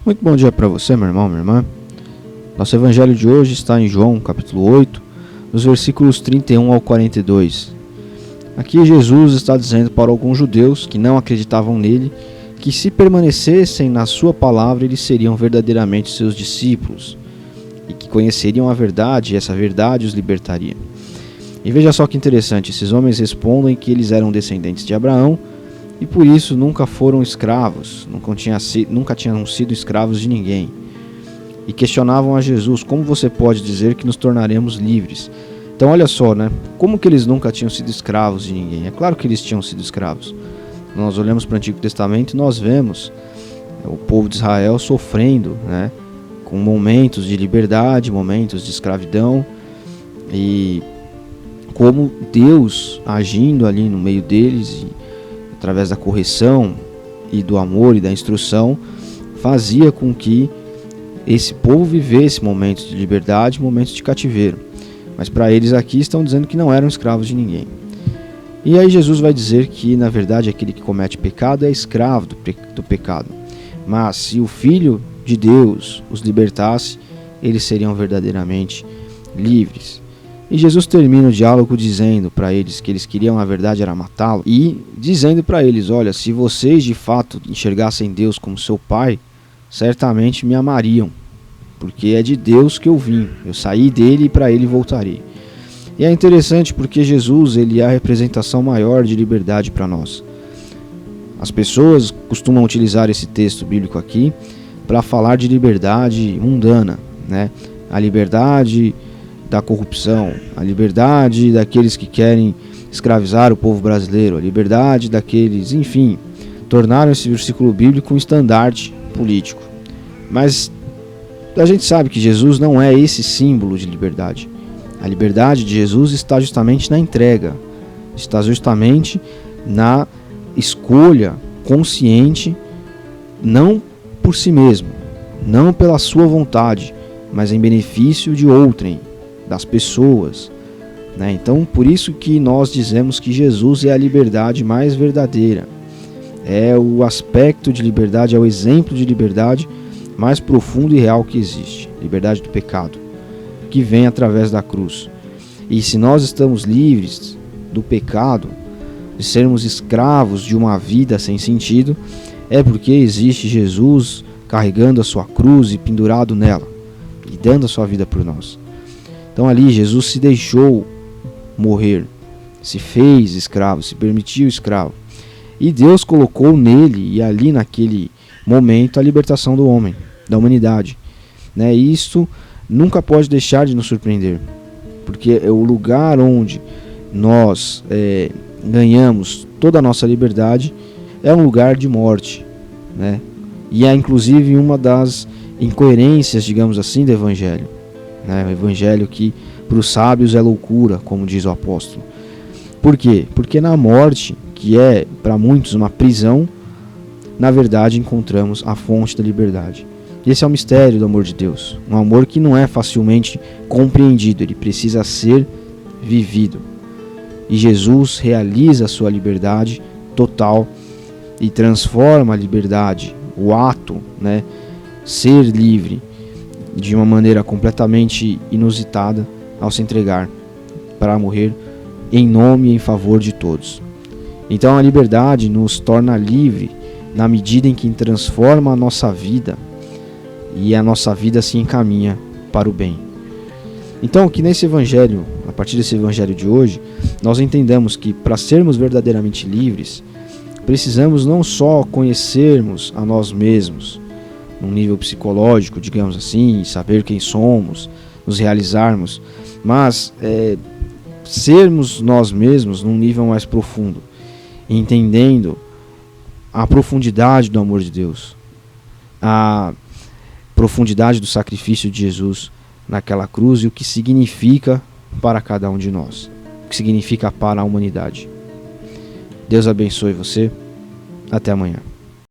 Muito bom dia para você, meu irmão, minha irmã. Nosso evangelho de hoje está em João, capítulo 8, nos versículos 31 ao 42. Aqui Jesus está dizendo para alguns judeus que não acreditavam nele, que se permanecessem na sua palavra, eles seriam verdadeiramente seus discípulos, e que conheceriam a verdade, e essa verdade os libertaria. E veja só que interessante, esses homens respondem que eles eram descendentes de Abraão, e por isso nunca foram escravos, nunca tinham sido escravos de ninguém. E questionavam a Jesus: como você pode dizer que nos tornaremos livres? Então olha só, né? Como que eles nunca tinham sido escravos de ninguém? É claro que eles tinham sido escravos. Nós olhamos para o Antigo Testamento e nós vemos o povo de Israel sofrendo, né? Com momentos de liberdade, momentos de escravidão, e como Deus agindo ali no meio deles, e através da correção e do amor e da instrução, fazia com que esse povo vivesse momentos de liberdade, momentos de cativeiro. Mas para eles aqui estão dizendo que não eram escravos de ninguém. E aí Jesus vai dizer que, na verdade, aquele que comete pecado é escravo do pecado. Mas se o Filho de Deus os libertasse, eles seriam verdadeiramente livres. E Jesus termina o diálogo dizendo para eles que eles queriam, na verdade, era matá-lo, e dizendo para eles: olha, se vocês de fato enxergassem Deus como seu Pai, certamente me amariam, porque é de Deus que eu vim, eu saí dele e para ele voltarei. E é interessante porque Jesus, ele é a representação maior de liberdade para nós. As pessoas costumam utilizar esse texto bíblico aqui para falar de liberdade mundana, né? A liberdade da corrupção, a liberdade daqueles que querem escravizar o povo brasileiro, a liberdade daqueles, enfim, tornaram esse versículo bíblico um estandarte político. Mas a gente sabe que Jesus não é esse símbolo de liberdade. A liberdade de Jesus está justamente na entrega, está justamente na escolha consciente, não por si mesmo, não pela sua vontade, mas em benefício de outrem, das pessoas, né? Então, por isso que nós dizemos que Jesus é a liberdade mais verdadeira, é o aspecto de liberdade, é o exemplo de liberdade mais profundo e real que existe, liberdade do pecado, que vem através da cruz. E se nós estamos livres do pecado, de sermos escravos de uma vida sem sentido, é porque existe Jesus carregando a sua cruz e pendurado nela, e dando a sua vida por nós. Então ali Jesus se deixou morrer, se fez escravo, se permitiu escravo. E Deus colocou nele e ali naquele momento a libertação do homem, da humanidade, né? E isso nunca pode deixar de nos surpreender, porque é o lugar onde nós ganhamos toda a nossa liberdade, é um lugar de morte, né? E é inclusive uma das incoerências, digamos assim, do Evangelho. O evangelho que para os sábios é loucura, como diz o apóstolo. Por quê? Porque na morte, que é para muitos uma prisão, na verdade encontramos a fonte da liberdade. Esse é o mistério do amor de Deus, um amor que não é facilmente compreendido, ele precisa ser vivido. E Jesus realiza a sua liberdade total e transforma a liberdade, o ato, né, ser livre, de uma maneira completamente inusitada, ao se entregar para morrer em nome e em favor de todos. Então a liberdade nos torna livre na medida em que transforma a nossa vida, e a nossa vida se encaminha para o bem. Então que nesse evangelho, a partir desse evangelho de hoje, nós entendamos que para sermos verdadeiramente livres, precisamos não só conhecermos a nós mesmos, num nível psicológico, digamos assim, saber quem somos, nos realizarmos, mas sermos nós mesmos num nível mais profundo, entendendo a profundidade do amor de Deus, a profundidade do sacrifício de Jesus naquela cruz e o que significa para cada um de nós, o que significa para a humanidade. Deus abençoe você. Até amanhã.